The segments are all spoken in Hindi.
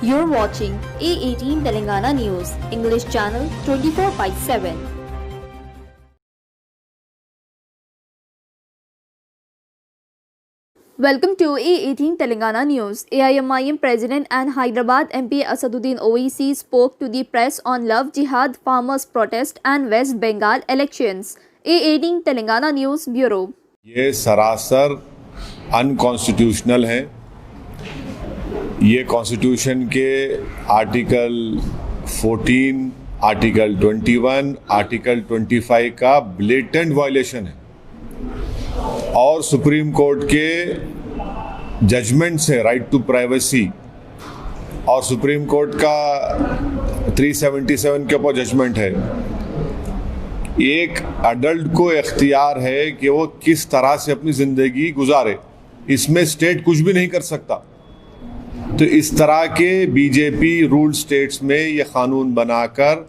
You're watching A18 Telangana News, English channel 24/7. Welcome to A18 Telangana News. AIMIM President and Hyderabad MP Asaduddin Owaisi spoke to the press on Love Jihad farmers protest and West Bengal elections. A18 Telangana News Bureau. ये सरासर अनकॉन्स्टिट्यूशनल है। ये कॉन्स्टिट्यूशन के आर्टिकल 14, आर्टिकल 21, आर्टिकल 25 का ब्लेटेंट वायलेशन है और सुप्रीम कोर्ट के जजमेंट से राइट टू प्राइवेसी और सुप्रीम कोर्ट का 377 के ऊपर जजमेंट है। एक अडल्ट को इख्तियार है कि वो किस तरह से अपनी ज़िंदगी गुजारे, इसमें स्टेट कुछ भी नहीं कर सकता। तो इस तरह के बीजेपी रूल स्टेट्स में ये कानून बनाकर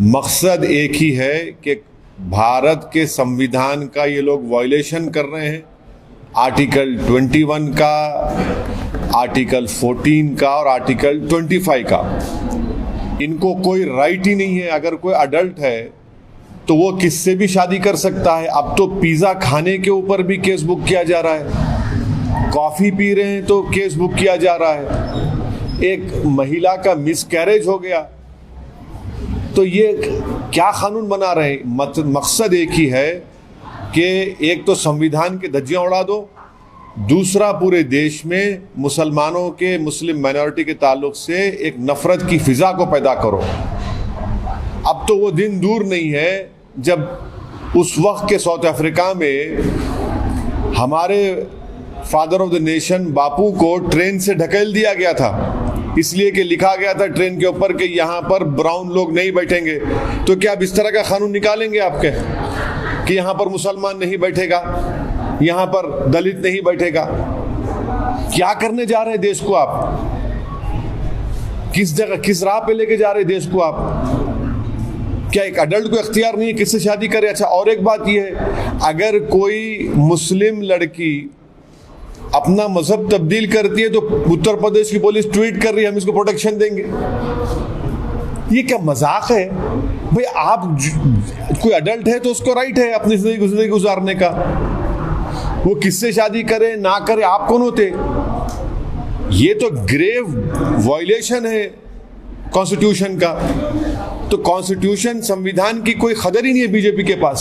मकसद एक ही है कि भारत के संविधान का ये लोग वायलेशन कर रहे हैं, आर्टिकल 21 का, आर्टिकल 14 का और आर्टिकल 25 का। इनको कोई राइट ही नहीं है। अगर कोई अडल्ट है तो वो किससे भी शादी कर सकता है। अब तो पिज़्ज़ा खाने के ऊपर भी केस बुक किया जा रहा है, कॉफ़ी पी रहे हैं तो केस बुक किया जा रहा है, एक महिला का मिसकैरेज हो गया तो ये क्या कानून बना रहे हैं। मकसद एक ही है कि एक तो संविधान के धज्जियां उड़ा दो, दूसरा पूरे देश में मुसलमानों के, मुस्लिम माइनॉरिटी के ताल्लुक से एक नफ़रत की फ़िज़ा को पैदा करो। अब तो वो दिन दूर नहीं है जब उस वक्त के साउथ अफ्रीका में हमारे फादर ऑफ द नेशन बापू को ट्रेन से ढकेल दिया गया था, इसलिए कि लिखा गया था ट्रेन के ऊपर कि यहाँ पर ब्राउन लोग नहीं बैठेंगे। तो क्या अब इस तरह का कानून निकालेंगे आपके कि यहाँ पर मुसलमान नहीं बैठेगा, यहाँ पर दलित नहीं बैठेगा? क्या करने जा रहे हैं देश को आप? किस जगह, किस राह पे लेके जा रहे हैं देश को आप? क्या एक अडल्ट को इख्तियार नहीं है किससे शादी करे? अच्छा, और एक बात यह है, अगर कोई मुस्लिम लड़की अपना मजहब तब्दील करती है तो उत्तर प्रदेश की पुलिस ट्वीट कर रही है हम इसको प्रोटेक्शन देंगे। ये क्या मजाक है भाई? आप कोई अडल्ट है तो उसको राइट है अपनी जिंदगी गुजारने का, वो किससे शादी करे ना करे, आप कौन होते? ये तो ग्रेव वायलेशन है कॉन्स्टिट्यूशन का। तो कॉन्स्टिट्यूशन, संविधान की कोई कदर ही नहीं है बीजेपी के पास,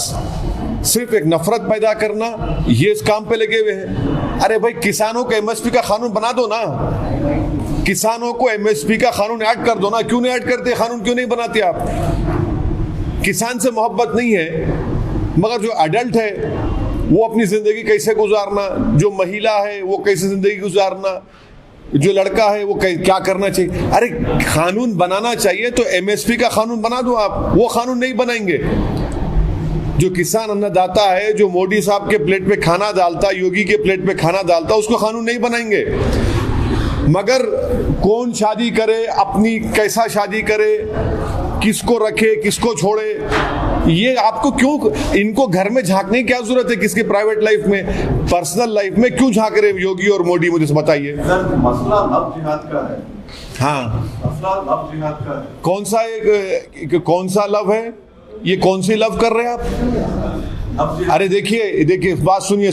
सिर्फ एक नफरत पैदा करना, ये इस काम पे लगे हुए हैं। अरे भाई, किसानों को एमएसपी का कानून बना दो ना, किसानों को एमएसपी का कानून ऐड कर दो ना। क्यों नहीं ऐड करते? कानून क्यों नहीं बनाते आप? किसान से मोहब्बत नहीं है, मगर जो अडल्ट है वो अपनी जिंदगी कैसे गुजारना, जो महिला है वो कैसे जिंदगी गुजारना, जो लड़का है वो क्या करना चाहिए। अरे कानून बनाना चाहिए तो एमएसपी का कानून बना दो आप। वो कानून नहीं बनाएंगे। जो किसान अन्नदाता है, जो मोदी साहब के प्लेट पे खाना डालता, योगी के प्लेट पे खाना डालता, उसको कानून नहीं बनाएंगे। मगर कौन शादी करे, अपनी कैसा शादी करे, किसको रखे किसको छोड़े, ये आपको क्यों, इनको घर में झांकने की क्या जरूरत है? किसके प्राइवेट लाइफ में, पर्सनल लाइफ में क्यों झांक रहे योगी और मोदी? मुझे बताइए। मसला लव जिहाद का है। हाँ, मसला लव जिहाद का है। कौन सा लव है? ये कौन सी लव कर रहे हैं आप? अरे देखिए बात सुनिए,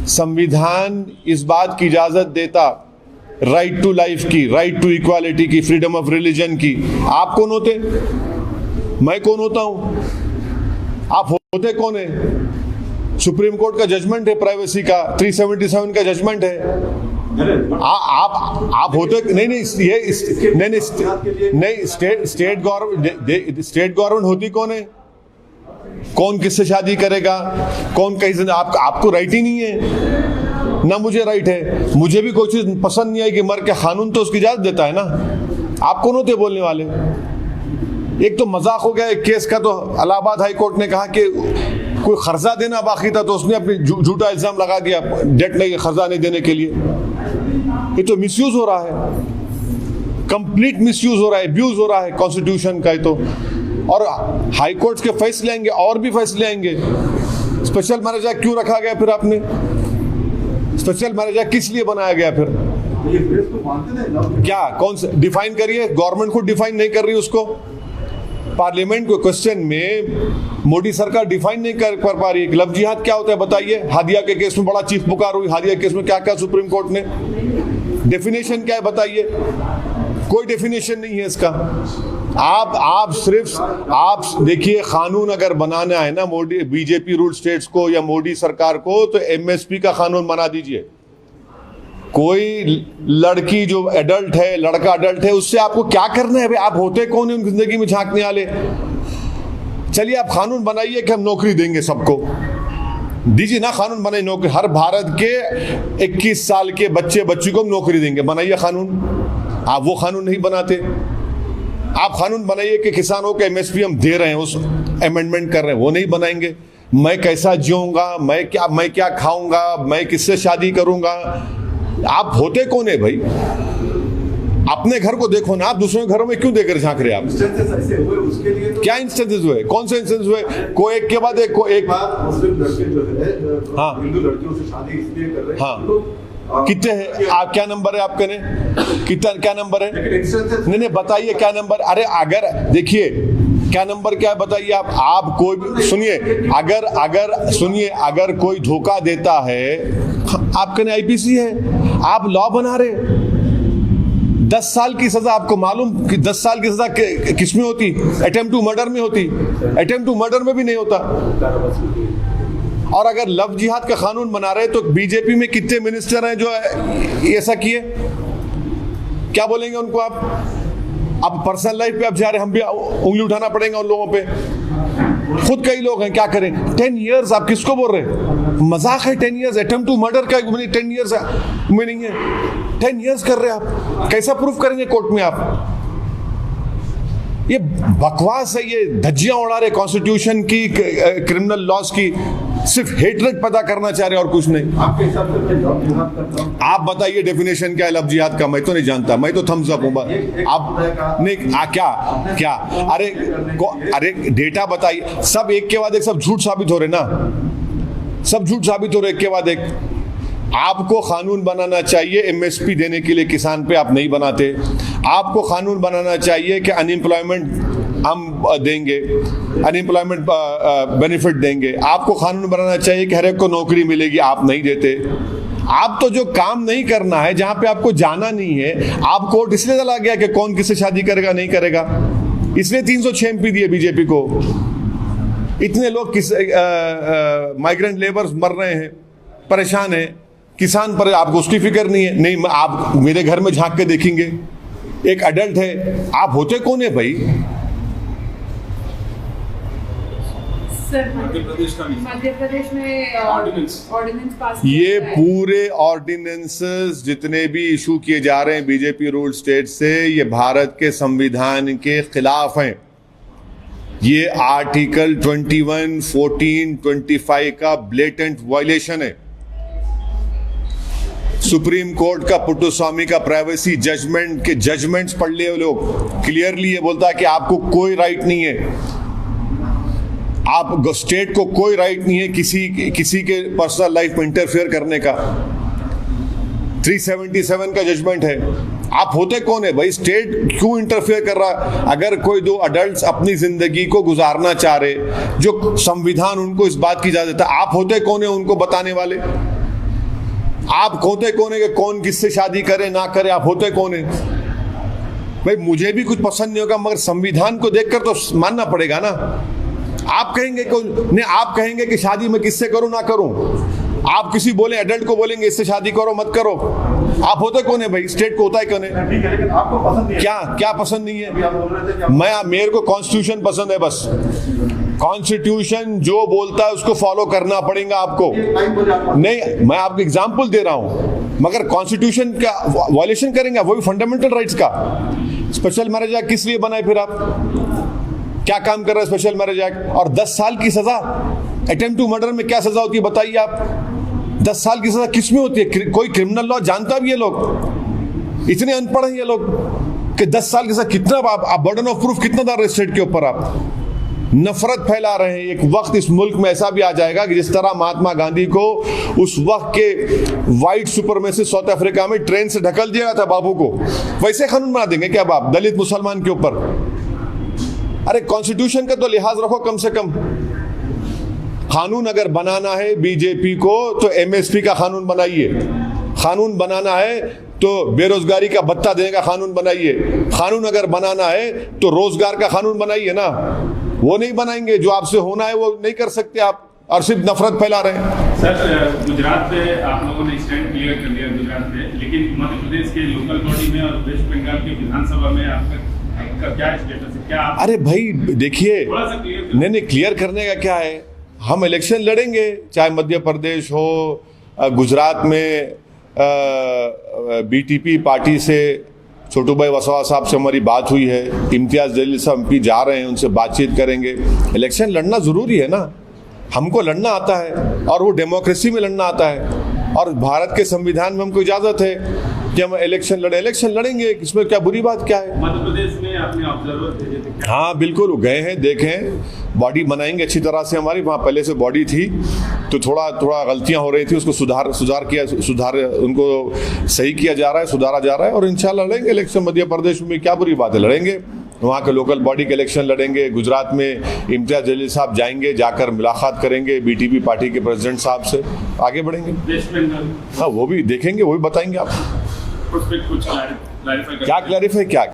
संविधान इस बात की इजाजत देता राइट टू लाइफ की, राइट टू इक्वालिटी की, फ्रीडम ऑफ रिलीजन की। आप कौन होते? मैं कौन होता हूं? आप होते कौन है? सुप्रीम कोर्ट का जजमेंट है प्राइवेसी का, 377 का जजमेंट है। आप होते नहीं, स्टेट गवर्नमेंट होती कौन है? कौन किससे शादी करेगा, कौन कहीं, आपको राइट ही नहीं है ना। मुझे राइट है, मुझे भी कोई चीज पसंद नहीं आएगी मर के, कानून तो उसकी इजाजत देता है ना। आप कौन होते बोलने वाले? एक तो मजाक हो गया एक केस का, तो इलाहाबाद हाई कोर्ट ने कहा कि कोई खर्जा देना बाकी था तो उसने अपनी झूठा इल्जाम लगा दिया डेट नहीं, खर्जा नहीं देने के लिए। ये तो मिसयूज हो रहा है, कंप्लीट मिसयूज हो रहा है, अब्यूज हो रहा है कॉन्स्टिट्यूशन का। तो और हाई कोर्ट के फैसले आएंगे और भी फैसले आएंगे। स्पेशल मैनेजर क्यों रखा गया फिर? आपने स्पेशल मैनेजर किस लिए बनाया गया फिर? तो ये फ्रेज को मानते थे लव क्या कौन सा डिफाइन करिए, गवर्नमेंट खुद डिफाइन नहीं कर रही उसको। पार्लियामेंट के क्वेश्चन में मोदी सरकार डिफाइन नहीं कर पा रही है। लव जिहाद क्या होता है बताइए। हादिया के केस में बड़ा चीख पुकार हुई, हादिया केस में क्या क्या सुप्रीम कोर्ट ने डेफिनेशन क्या है बताइए। कोई डेफिनेशन नहीं है इसका। आप देखिए, कानून अगर बनाना है ना मोदी बीजेपी रूल स्टेट्स को या मोदी सरकार को, तो एमएसपी का कानून बना दीजिए। कोई लड़की जो एडल्ट है, लड़का एडल्ट है, उससे आपको क्या करना है भाई? आप होते कौन है उनकी जिंदगी में झांकने वाले? चलिए आप कानून बनाइए कि हम नौकरी देंगे सबको, दीजिए ना कानून बनाइए, नौकरी हर भारत के 21 साल के बच्ची को हम नौकरी देंगे, बनाइए कानून। आप वो कानून नहीं बनाते। आप कानून बनाइए कि किसानों के एमएसपी हम दे रहे हैं, उस अमेंडमेंट कर रहे हैं, वो नहीं बनाएंगे। मैं कैसा जीऊंगा, मैं क्या खाऊंगा, मैं किससे शादी करूंगा? आप होते कौन है भाई? अपने घर को देखो ना, आप दूसरों के घरों में क्यों देकर झांक रहे हैं आप? इंस्टेंसेस ऐसे हुए उसके लिए तो क्या इंस्टेंसेस हुए? कौन से इंस्टेंस हुए? कोई एक के बाद एक बात मुस्लिम लड़के जो है हाँ। हिंदू लड़कियों से शादी इसलिए कर रहे हैं हाँ। तो कितने हैं आप? क्या नंबर है आपके? ने कितना क्या नंबर है? लेकिन इंस्टेंसेस नहीं बताइए क्या नंबर। अरे अगर देखिए क्या नंबर क्या है बताइए। आप कोई भी सुनिए, अगर कोई धोखा देता है, आपके ने आईपीसी है, आप लॉ बना रहे। 10 साल की सजा, आपको मालूम कि 10 साल की सजा किसमें होती? अटेम्प्ट टू मर्डर में होती। अटेम्प्ट टू मर्डर में भी नहीं होता। और अगर लव जिहाद का कानून बना रहे तो बीजेपी में कितने मिनिस्टर हैं जो ऐसा किए? क्या बोलेंगे उनको आप पर्सनल लाइफ पे आप जा रहे, हम भी उंगली उठाना पड़ेगा उन लोगों पे। खुद कई लोग हैं, क्या करें? 10 इयर्स आप किसको बोल रहे हैं? मजाक है 10 इयर्स? अटेम्प्ट टू मर्डर का 10 इयर्स में नहीं है। 10 इयर्स कर रहे हैं आप, कैसा प्रूफ करेंगे कोर्ट में आप? ये बकवास है, ये धज्जियां उड़ा रहे कॉन्स्टिट्यूशन की, क्रिमिनल लॉज की, सिर्फ हेटरेट पैदा करना चाह रहे और कुछ नहीं। आपके हिसाब से मैं लव जिहाद करता हूं। आप बताइए डेफिनेशन क्या है लव जिहाद का? मैं तो नहीं जानता, मैं तो थम्स अप हूं। आप नहीं क्या अरे डेटा बताइए। सब एक के बाद एक सब झूठ साबित हो रहे ना, सब झूठ साबित हो रहे एक के बाद एक। आपको कानून बनाना चाहिए एमएसपी देने के लिए किसान पे, आप नहीं बनाते। आपको कानून बनाना चाहिए कि अनएम्प्लॉयमेंट हम देंगे, अनएम्प्लॉयमेंट बेनिफिट देंगे। आपको कानून बनाना चाहिए कि हर एक को नौकरी मिलेगी, आप नहीं देते। आप तो जो काम नहीं करना है, जहां पे आपको जाना नहीं है, आप कोर्ट इसलिए चला गया कि कौन किससे शादी करेगा नहीं करेगा, इसलिए 306 एमपी दिए बीजेपी को। इतने लोग माइग्रेंट लेबर्स मर रहे हैं, परेशान हैं, किसान पर आपको उसकी फिक्र नहीं है। नहीं, आप मेरे घर में झांक के देखेंगे, एक अडल्ट है, आप होते कौन है भाई? सर मध्य प्रदेश में ऑर्डिनेंस पास ये पूरे ऑर्डिनेंसेस जितने भी इशू किए जा रहे हैं बीजेपी रूल स्टेट से, ये भारत के संविधान के खिलाफ हैं। ये आर्टिकल 21, 14, 25 का ब्लेटेंट वायलेशन है। सुप्रीम कोर्ट का पुट्टुस्वामी का प्राइवेसी जजमेंट के जजमेंट्स पढ़ लिए लोग, क्लियरली ये बोलता है कि आपको कोई राइट नहीं है, आप स्टेट को कोई राइट नहीं है किसी के पर्सनल लाइफ में इंटरफेयर करने का। 377 का जजमेंट है। आप होते कौन है भाई? स्टेट क्यों इंटरफेयर कर रहा? अगर कोई दो अडल्ट्स अपनी जिंदगी को गुजारना चाह रहे, जो संविधान उनको इस बात की इजाजत देता, आप होते कौन है उनको बताने वाले? आप होते कौन है कि कौन किससे शादी करे ना करे? आप होते कौन है भाई? मुझे भी कुछ पसंद नहीं होगा, मगर संविधान को देखकर तो मानना पड़ेगा ना। आप कहेंगे कि शादी मैं किससे करूं ना करूं, आप किसी बोले एडल्ट को बोलेंगे इससे शादी करो मत करो। आप होते कौन है भाई? स्टेट को होता है कौन है? ठीक है, लेकिन आपको पसंद नहीं है। क्या पसंद नहीं है? आप बोल रहे थे कि मेरे को कॉन्स्टिट्यूशन पसंद है, बस कॉन्स्टिट्यूशन जो बोलता है उसको फॉलो करना पड़ेगा आपको। नहीं, मैं आपको एग्जांपल दे रहा हूं, मगर कॉन्स्टिट्यूशन का वायलेशन करेंगे, वो भी फंडामेंटल राइट्स का। स्पेशल मैरिज एक्ट किस लिए बनाए फिर? आप क्या काम कर रहे हैं स्पेशल मैरिज एक्ट? और 10 साल की सजा, अटेम्प्ट टू मर्डर में क्या सजा होती है बताइए आप? 10 साल की सजा किस में होती है? कोई क्रिमिनल लॉ जानता भी ये लोग? इतने अनपढ़ हैं ये लोग कि 10 साल की सजा कितना, आप बर्डन ऑफ प्रूफ कितना डाल रहे स्टेट के ऊपर? आप नफरत फैला रहे हैं। एक वक्त इस मुल्क में ऐसा भी आ जाएगा कि जिस तरह महात्मा गांधी को उस वक्त के वाइट सुपरमेसिस्ट साउथ अफ्रीका में ट्रेन से ढकल दिया था बाबू को, वैसे कानून बना देंगे क्या बाप दलित मुसलमान के ऊपर? अरे कॉन्स्टिट्यूशन का तो लिहाज रखो कम से कम। कानून अगर बनाना है बीजेपी को तो एमएसपी का कानून बनाइए, कानून बनाना है तो बेरोजगारी का भत्ता देने का कानून बनाइए, कानून अगर बनाना है तो रोजगार का कानून बनाइए ना। वो नहीं बनाएंगे, जो आपसे होना है वो नहीं कर सकते आप, और सिर्फ नफरत फैला रहे हैं। सर गुजरात में आप लोगों ने स्टैंड क्लियर कर लिया गुजरात में, लेकिन मध्य प्रदेश के लोकल बॉडी में और वेस्ट बंगाल की विधानसभा में आपका क्या स्टेटस है? क्या अरे भाई देखिए, थोड़ा सा क्लियर नहीं क्लियर करने का क्या है, हम इलेक्शन लड़ेंगे, चाहे मध्य प्रदेश हो, गुजरात में बीटीपी पार्टी से छोटू भाई वसवा साहब से हमारी बात हुई है, इम्तियाज जलील साहब एमपी जा रहे हैं, उनसे बातचीत करेंगे। इलेक्शन लड़ना ज़रूरी है ना, हमको लड़ना आता है और वो डेमोक्रेसी में लड़ना आता है, और भारत के संविधान में हमको इजाज़त है कि हम इलेक्शन लड़ेंगे, इसमें क्या बुरी बात क्या है? मध्य प्रदेश में आपने ऑब्जर्वर भेजे थे क्या? हाँ बिल्कुल, गए हैं, देखें, बॉडी बनाएंगे अच्छी तरह से। हमारी वहाँ पहले से बॉडी थी तो थोड़ा गलतियाँ हो रही थी, उसको सुधार उनको सही किया जा रहा है, सुधारा जा रहा है, और इंशाल्लाह लड़ेंगे इलेक्शन। मध्य प्रदेश में क्या बुरी बात है, लड़ेंगे, वहाँ के लोकल बॉडी के इलेक्शन लड़ेंगे। गुजरात में इम्तियाज जलील साहब जाएंगे, जाकर मुलाकात करेंगे बीटीपी पार्टी के प्रेसिडेंट साहब से, आगे बढ़ेंगे। वेस्ट बंगाल हाँ वो भी देखेंगे, वो भी बताएंगे आपको। उस पर कुछ क्लैरिफाई क्या क्लैरिफाई क्या